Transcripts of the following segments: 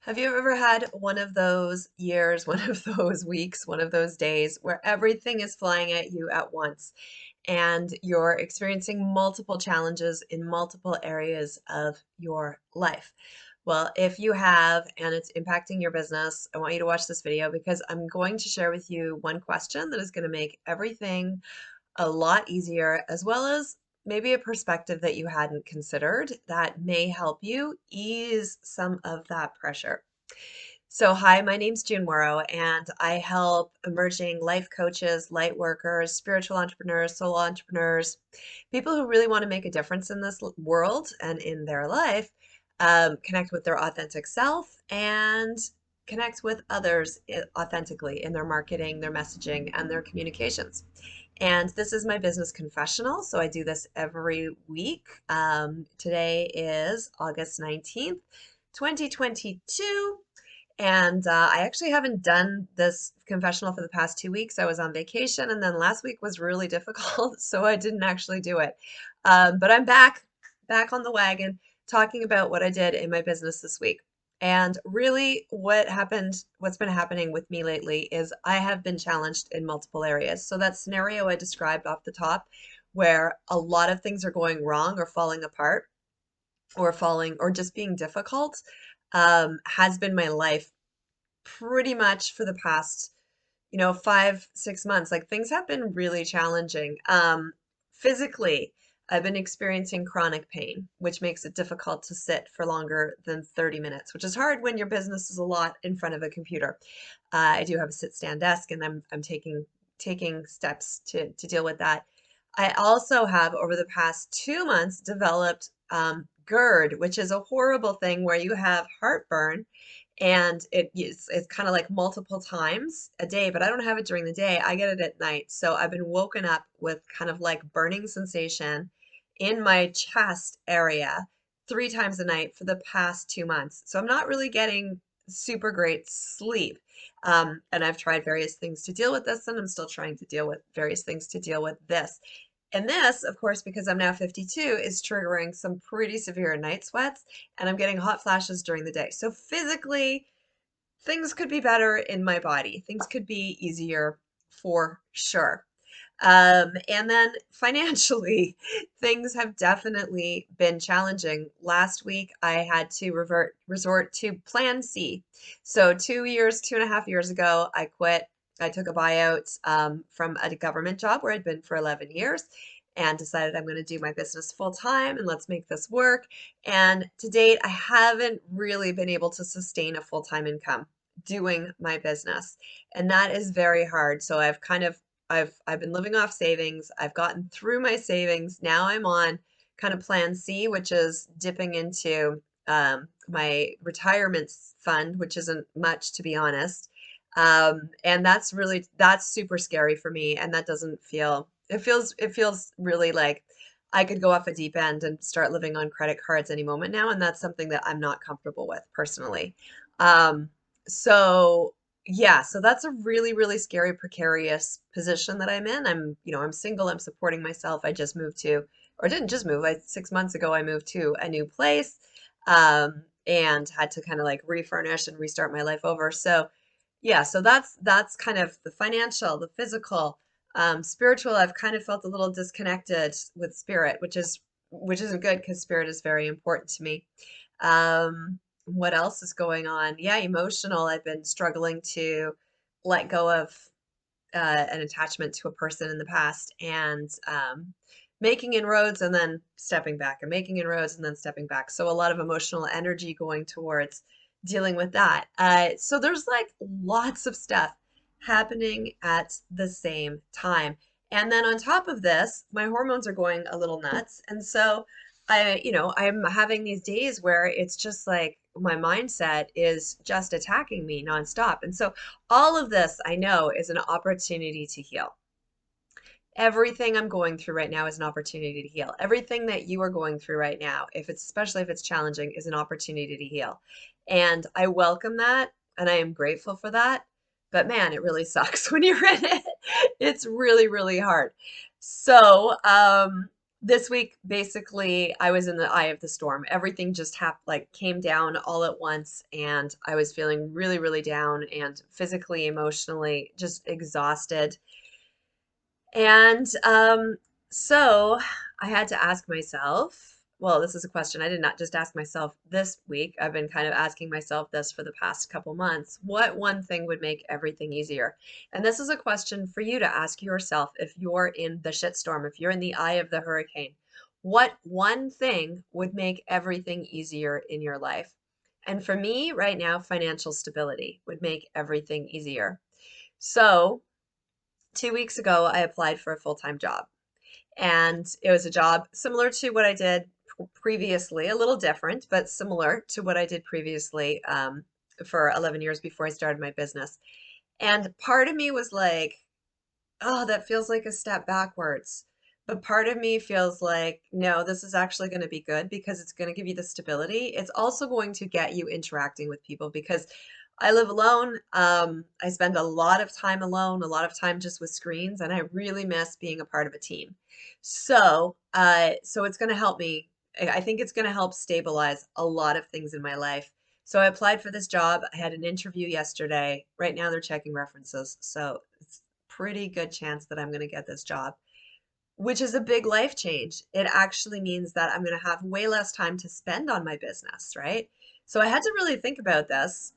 Have you ever had one of those years, one of those weeks, one of those days where everything is flying at you at once and you're experiencing multiple challenges in multiple areas of your life? Well, if you have and it's impacting your business, I want you to watch this video because I'm going to share with you one question that is going to make everything a lot easier, as well as maybe a perspective that you hadn't considered that may help you ease some of that pressure. So, hi, my name's June Morrow, and I help emerging life coaches, light workers, spiritual entrepreneurs, solo entrepreneurs, people who really want to make a difference in this world and in their life, connect with their authentic self and connect with others authentically in their marketing, their messaging, and their communications. And this is my business confessional. So I do this every week. Today is August 19th, 2022. And I actually haven't done this confessional for the past 2 weeks. I was on vacation, and then last week was really difficult, so I didn't actually do it. But I'm back on the wagon, talking about what I did in my business this week. And really, what's been happening with me lately is I have been challenged in multiple areas. So that scenario I described off the top, where a lot of things are going wrong or falling apart, or falling or just being difficult, has been my life pretty much for the past, 5, 6 months. Like things have been really challenging. Physically, I've been experiencing chronic pain, which makes it difficult to sit for longer than 30 minutes, which is hard when your business is a lot in front of a computer. I do have a sit-stand desk, and I'm taking steps to deal with that. I also have, over the past 2 months, developed GERD, which is a horrible thing where you have heartburn, and it's kind of like multiple times a day, but I don't have it during the day. I get it at night. So I've been woken up with kind of like burning sensation in my chest area 3 times a night for the past 2 months. So I'm not really getting super great sleep. And I've tried various things to deal with this, and I'm still trying to deal with various things to deal with this. And this, of course, because I'm now 52, is triggering some pretty severe night sweats, and I'm getting hot flashes during the day. So physically, things could be better in my body. Things could be easier for sure. And then financially, things have definitely been challenging. Last week, I had to resort to Plan C. So 2.5 years ago, I quit. I took a buyout from a government job where I'd been for 11 years and decided I'm going to do my business full time and let's make this work. And to date, I haven't really been able to sustain a full-time income doing my business. And that is very hard. So I've been living off savings. I've gotten through my savings. Now I'm on kind of plan C, which is dipping into my retirement fund, which isn't much, to be honest. And that's super scary for me. And that doesn't feel, it feels really like I could go off a deep end and start living on credit cards any moment now. And that's something that I'm not comfortable with personally. Um, so yeah, so that's a really, really scary, precarious position that I'm in. I'm single, I'm supporting myself. I just moved to, or didn't just move, 6 months ago, I moved to a new place, and had to kind of like refurnish and restart my life over. So yeah, so that's kind of the financial, the physical, spiritual. I've kind of felt a little disconnected with spirit, which isn't good because spirit is very important to me. What else is going on? Yeah, emotional. I've been struggling to let go of an attachment to a person in the past, and making inroads and then stepping back, and making inroads and then stepping back. So a lot of emotional energy going towards dealing with that. So there's like lots of stuff happening at the same time. And then on top of this, my hormones are going a little nuts. And so I'm having these days where it's just like my mindset is just attacking me nonstop. And so all of this I know is an opportunity to heal. Everything I'm going through right now is an opportunity to heal. Everything that you are going through right now, especially if it's challenging, is an opportunity to heal. And I welcome that, and I am grateful for that. But man, it really sucks when you're in it. It's really, really hard. So, this week, basically, I was in the eye of the storm. Everything just like came down all at once, and I was feeling really, really down and physically, emotionally, just exhausted. And so I had to ask myself, well, this is a question I did not just ask myself this week. I've been kind of asking myself this for the past couple months. What one thing would make everything easier? And this is a question for you to ask yourself if you're in the shitstorm, if you're in the eye of the hurricane. What one thing would make everything easier in your life? And for me, right now, financial stability would make everything easier. So, 2 weeks ago, I applied for a full-time job, and it was a job similar to what I did previously, a little different, but similar to what I did previously for 11 years before I started my business. And part of me was like, oh, that feels like a step backwards. But part of me feels like, no, this is actually going to be good because it's going to give you the stability. It's also going to get you interacting with people because I live alone. I spend a lot of time alone, a lot of time just with screens, and I really miss being a part of a team. So it's going to help me. I think it's going to help stabilize a lot of things in my life. So I applied for this job. I had an interview yesterday. Right now they're checking references. So it's pretty good chance that I'm going to get this job, which is a big life change. It actually means that I'm going to have way less time to spend on my business, right? So I had to really think about this.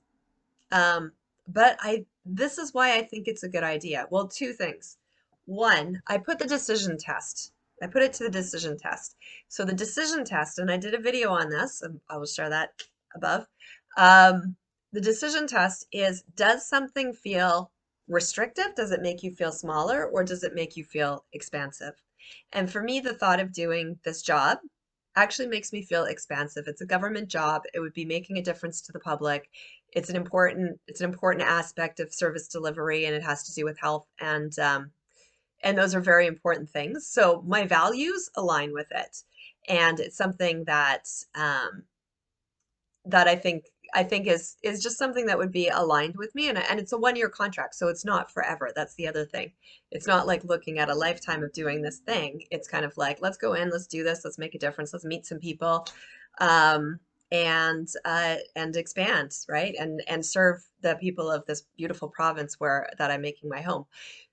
Um, but this is why I think it's a good idea. Well, two things. One, I put the decision test. I put it to the decision test. So the decision test, and I did a video on this, and I will share that above. Um, the decision test is, does something feel restrictive? Does it make you feel smaller, or does it make you feel expansive? And for me, the thought of doing this job actually makes me feel expansive. It's a government job. It would be making a difference to the public. It's an important aspect of service delivery, and it has to do with health, and those are very important things. So my values align with it, and it's something that I think is just something that would be aligned with me, and it's a 1 year contract, so it's not forever. That's the other thing. It's not like looking at a lifetime of doing this thing. It's kind of like, let's go in, let's do this, let's make a difference, let's meet some people, um, and expand, right? And serve the people of this beautiful province where that I'm making my home.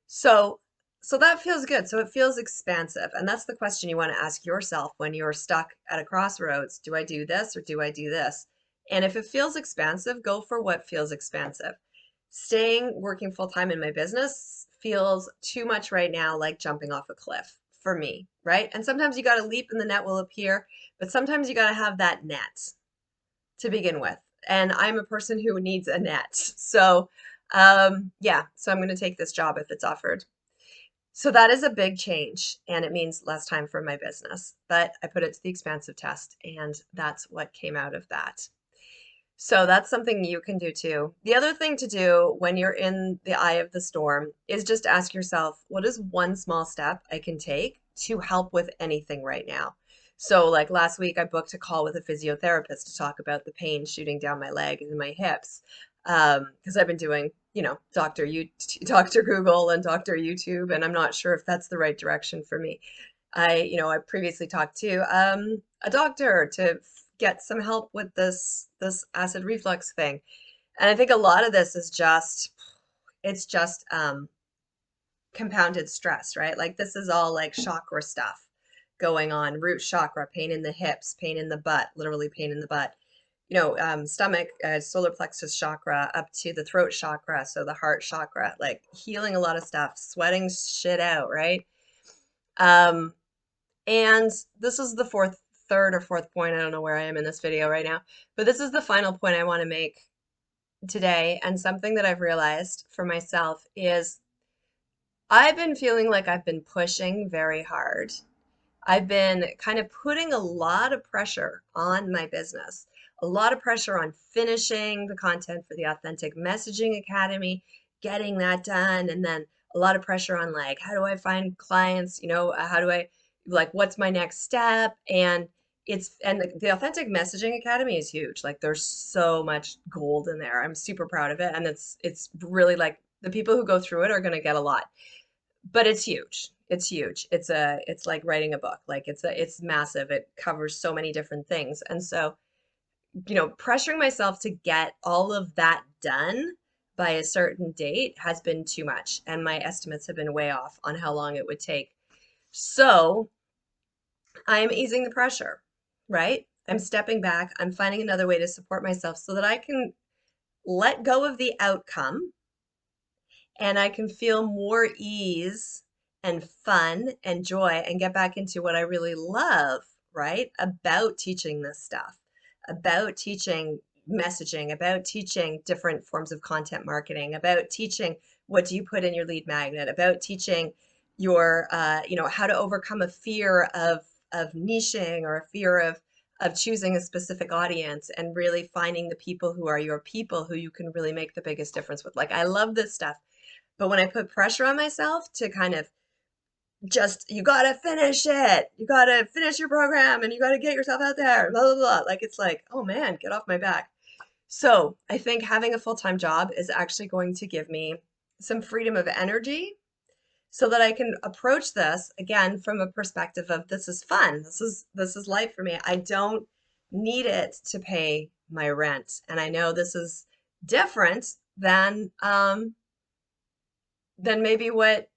So so that feels good. So it feels expansive. And that's the question you want to ask yourself when you're stuck at a crossroads. Do I do this or do I do this? And if it feels expansive, go for what feels expansive. Staying working full time in my business feels too much right now like jumping off a cliff for me, right? And sometimes you got to leap and the net will appear, but sometimes you got to have that net to begin with. And I'm a person who needs a net. So, yeah, so I'm going to take this job if it's offered. So that is a big change, and it means less time for my business. But I put it to the expansive test, and that's what came out of that. So that's something you can do too. The other thing to do when you're in the eye of the storm is just ask yourself, what is one small step I can take to help with anything right now? So, like last week, I booked a call with a physiotherapist to talk about the pain shooting down my leg and my hips. Because I've been doing, Dr. Google and Dr. YouTube, and I'm not sure if that's the right direction for me. I previously talked to a doctor to get some help with this acid reflux thing. And I think a lot of this is just compounded stress, right? Like this is all like chakra stuff going on, root chakra, pain in the hips, pain in the butt, literally pain in the butt. Stomach, solar plexus chakra up to the throat chakra, so the heart chakra, like healing a lot of stuff, sweating shit out, right? Um, and this is the third or fourth point. I don't know where I am in this video right now, but this is the final point I want to make today. And something that I've realized for myself is I've been feeling like I've been pushing very hard. I've been kind of putting a lot of pressure on my business, a lot of pressure on finishing the content for the Authentic Messaging Academy, getting that done, and then a lot of pressure on like, how do I find clients? How do I like, what's my next step? And the Authentic Messaging Academy is huge. Like, there's so much gold in there. I'm super proud of it, and it's really like the people who go through it are going to get a lot, but it's huge. It's huge. It's like writing a book. Like it's massive. It covers so many different things. And so, pressuring myself to get all of that done by a certain date has been too much, and my estimates have been way off on how long it would take. So I'm easing the pressure, right? I'm stepping back. I'm finding another way to support myself so that I can let go of the outcome and I can feel more ease and fun and joy and get back into what I really love, right? About teaching this stuff, about teaching messaging, about teaching different forms of content marketing, about teaching what do you put in your lead magnet, about teaching your, how to overcome a fear of niching or a fear of choosing a specific audience and really finding the people who are your people who you can really make the biggest difference with. Like, I love this stuff. But when I put pressure on myself to kind of just, you gotta finish it, you gotta finish your program, and you gotta get yourself out there, blah, blah, blah. Like, it's like, oh man, get off my back. So I think having a full-time job is actually going to give me some freedom of energy so that I can approach this again from a perspective of this is fun. This is life for me. I don't need it to pay my rent. And I know this is different than maybe what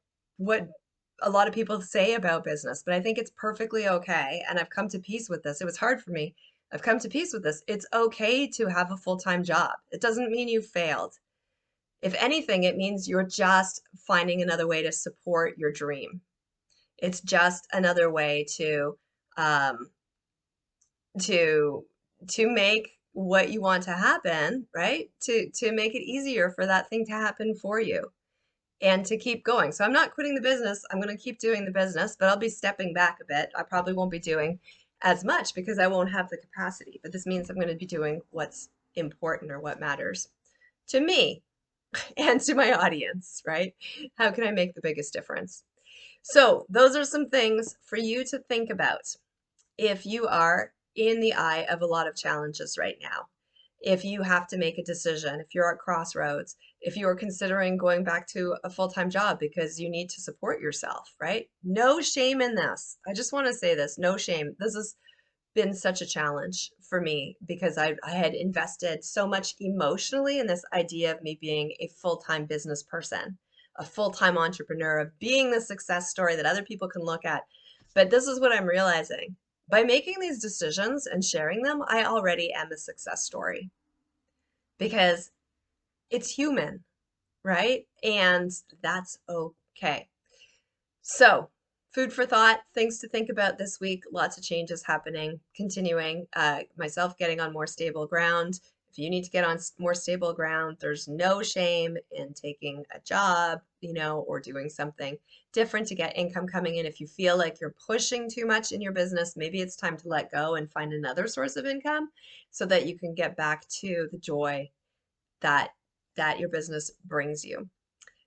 a lot of people say about business, but I think it's perfectly okay. And I've come to peace with this. It was hard for me. I've come to peace with this. It's okay to have a full-time job. It doesn't mean you failed. If anything, it means you're just finding another way to support your dream. It's just another way um, to to make what you want to happen, right? To make it easier for that thing to happen for you and to keep going. So I'm not quitting the business. I'm going to keep doing the business, but I'll be stepping back a bit. I probably won't be doing as much because I won't have the capacity. But this means I'm going to be doing what's important or what matters to me and to my audience, right? How can I make the biggest difference? So those are some things for you to think about if you are in the eye of a lot of challenges right now. If you have to make a decision, if you're at crossroads, if you are considering going back to a full-time job because you need to support yourself, right? No shame in this. I just want to say this, no shame. This has been such a challenge for me because I had invested so much emotionally in this idea of me being a full-time business person, a full-time entrepreneur, of being the success story that other people can look at. But this is what I'm realizing. By making these decisions and sharing them, I already am a success story because it's human, right? And that's okay. So, food for thought, things to think about this week. Lots of changes happening, continuing. Myself getting on more stable ground. If you need to get on more stable ground, there's no shame in taking a job, or doing something different to get income coming in. If you feel like you're pushing too much in your business, maybe it's time to let go and find another source of income so that you can get back to the joy that your business brings you.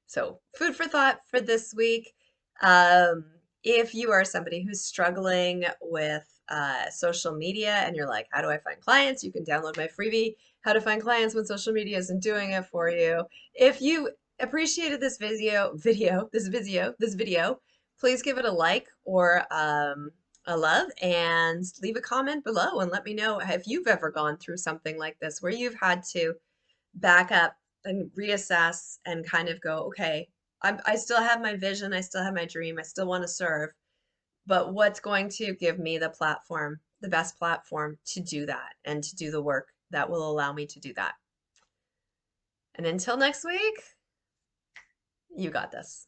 So, food for thought for this week. Um, if you are somebody who's struggling with social media and you're like, how do I find clients? You can download my freebie, How to Find Clients When Social Media Isn't Doing It For You. If you appreciated this video, please give it a like or a love and leave a comment below and let me know if you've ever gone through something like this where you've had to back up and reassess and kind of go, okay, I still have my vision, I still have my dream, I still want to serve, but what's going to give me the platform, the best platform to do that and to do the work that will allow me to do that. And until next week, you got this.